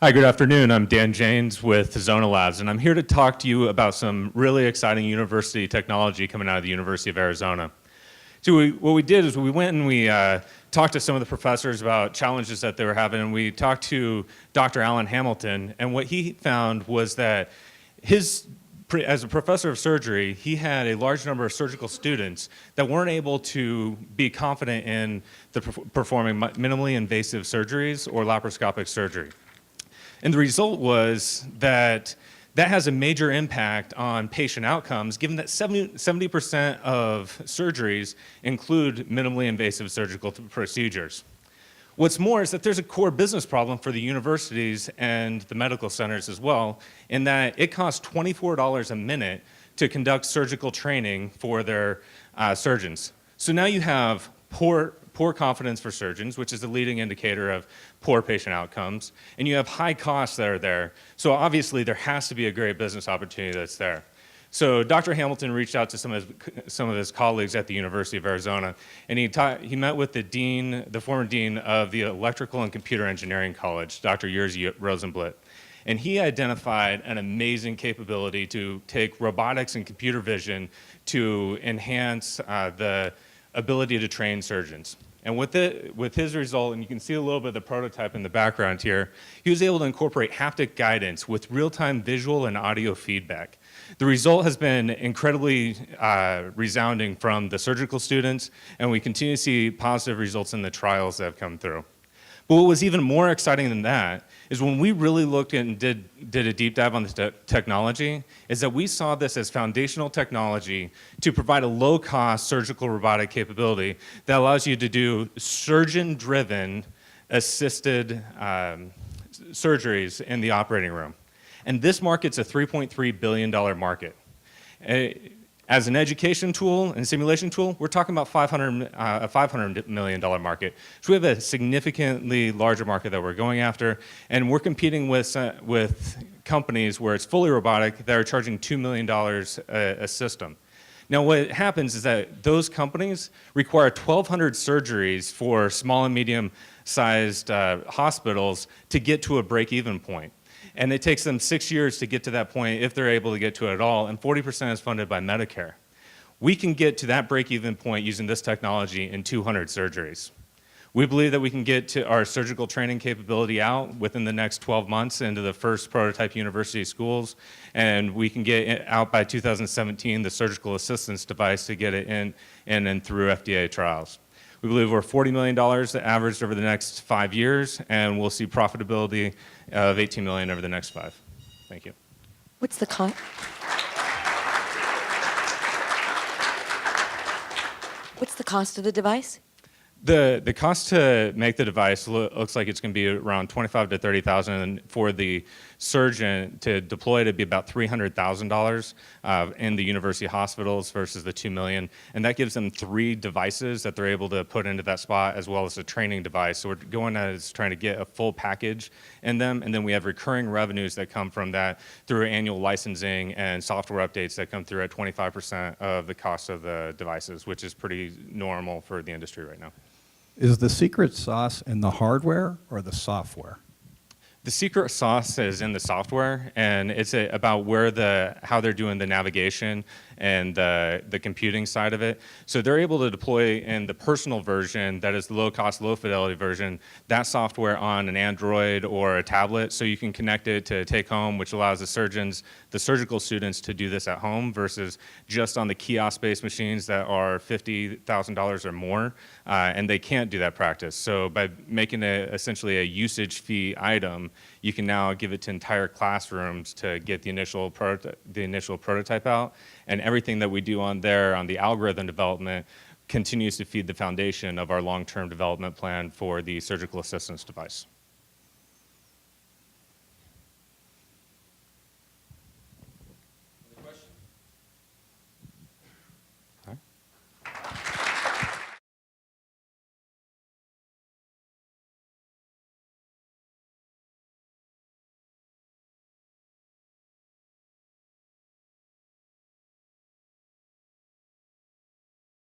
Hi, good afternoon. I'm Dan Janes with ZonaLabs, and I'm here to talk to you about some really exciting university technology coming out of the University of Arizona. So what we did is we went and we talked to some of the professors about challenges that they were having, and we talked to Dr. Alan Hamilton, and what he found was that as a professor of surgery, he had a large number of surgical students that weren't able to be confident in performing minimally invasive surgeries or laparoscopic surgery. And the result was that has a major impact on patient outcomes, given that 70% of surgeries include minimally invasive surgical procedures. What's more is that there's a core business problem for the universities and the medical centers as well, in that it costs $24 a minute to conduct surgical training for their surgeons. So now you have poor confidence for surgeons, which is a leading indicator of poor patient outcomes, and you have high costs that are there. So obviously there has to be a great business opportunity that's there. So Dr. Hamilton reached out to some of his colleagues at the University of Arizona, and he met with the former dean of the Electrical and Computer Engineering College, Dr. Jerzy Rosenblit. And he identified an amazing capability to take robotics and computer vision to enhance the ability to train surgeons. And with his result, and you can see a little bit of the prototype in the background here, he was able to incorporate haptic guidance with real-time visual and audio feedback. The result has been incredibly resounding from the surgical students, and we continue to see positive results in the trials that have come through. But what was even more exciting than that is when we really looked and did a deep dive on the technology, is that we saw this as foundational technology to provide a low-cost surgical robotic capability that allows you to do surgeon-driven assisted surgeries in the operating room. And this market's a $3.3 billion market. As an education tool and simulation tool, we're talking about a $500 million market. So we have a significantly larger market that we're going after, and we're competing with companies where it's fully robotic that are charging $2 million a system. Now what happens is that those companies require 1,200 surgeries for small and medium-sized hospitals to get to a break-even point. And it takes them 6 years to get to that point if they're able to get to it at all, and 40% is funded by Medicare. We can get to that break-even point using this technology in 200 surgeries. We believe that we can get to our surgical training capability out within the next 12 months into the first prototype university schools, and we can get out by 2017 the surgical assistance device to get it in and through FDA trials. We believe we're $40 million averaged over the next 5 years, and we'll see profitability of $18 million over the next 5. Thank you. What's the cost? What's the cost of the device? The cost to make the device looks like it's going to be around $25,000 to $30,000, and for the surgeon to deploy it, it'd be about $300,000 in the university hospitals versus the $2 million, and that gives them 3 devices that they're able to put into that spot, as well as a training device. So we're going as trying to get a full package in them, and then we have recurring revenues that come from that through annual licensing and software updates that come through at 25% of the cost of the devices, which is pretty normal for the industry right now. Is the secret sauce in the hardware or the software? The secret sauce is in the software, and it's about how they're doing the navigation and the computing side of it. So they're able to deploy in the personal version, that is the low-cost, low-fidelity version, that software on an Android or a tablet, so you can connect it to take home, which allows the surgical students to do this at home versus just on the kiosk-based machines that are $50,000 or more, and they can't do that practice. So by making it essentially a usage fee item, you can now give it to entire classrooms to get the initial prototype out, and everything that we do on the algorithm development continues to feed the foundation of our long-term development plan for the surgical assistance device.